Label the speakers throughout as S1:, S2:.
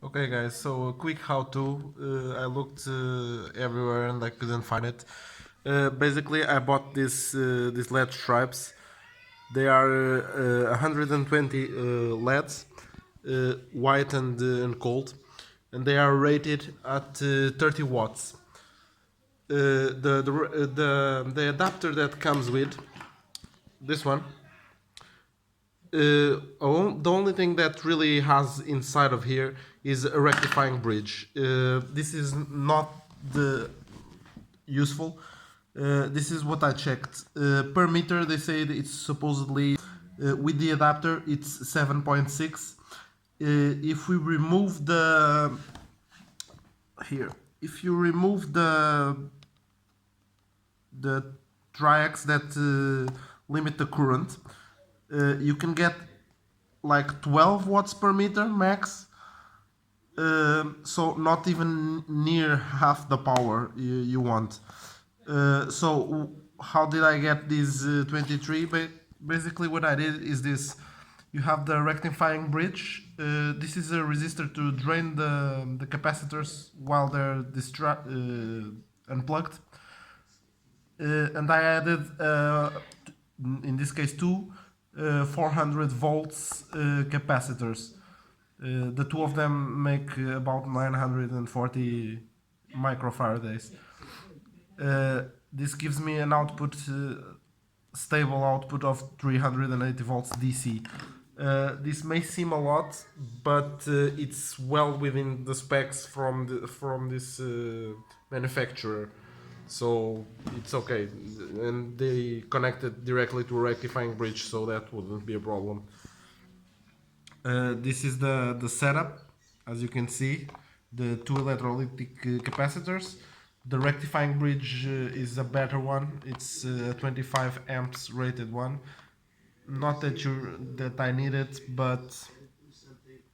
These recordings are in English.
S1: Okay guys, so a quick how-to. I looked everywhere and I couldn't find it. Basically, I bought these LED stripes. They are 120 LEDs, white and cold, and they are rated at 30 watts. The adapter that comes with this one. The only thing that really has inside of here is a rectifying bridge. This is not the useful. This is what I checked. Per meter, they say it's supposedly with the adapter it's 7.6. If we remove the here, if you remove the triacs that limit the current, you can get like 12 watts per meter max. So not even near half the power you want. So how did I get these 23? Basically what I did is this. You have the rectifying bridge. This is a resistor to drain the capacitors while they're unplugged. And I added, in this case, two 400 volts capacitors. The two of them make about 940 microfarads. This gives me an output, stable output of 380 volts DC. This may seem a lot, but it's well within the specs from this manufacturer, so it's okay. And they connected directly to a rectifying bridge, so that wouldn't be a problem. This is the setup. As you can see, the two electrolytic capacitors. The rectifying bridge is a better one. It's a 25 amps rated one. Not that I need it, but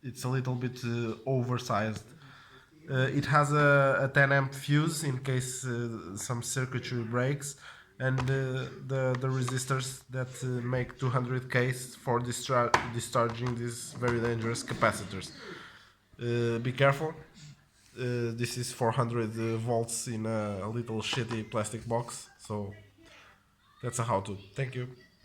S1: it's a little bit oversized. It has a 10 amp fuse in case some circuitry breaks, and the resistors that make 200 Ks for discharging these very dangerous capacitors. Be careful. This is 400 volts in a little shitty plastic box, so that's a how-to. Thank you.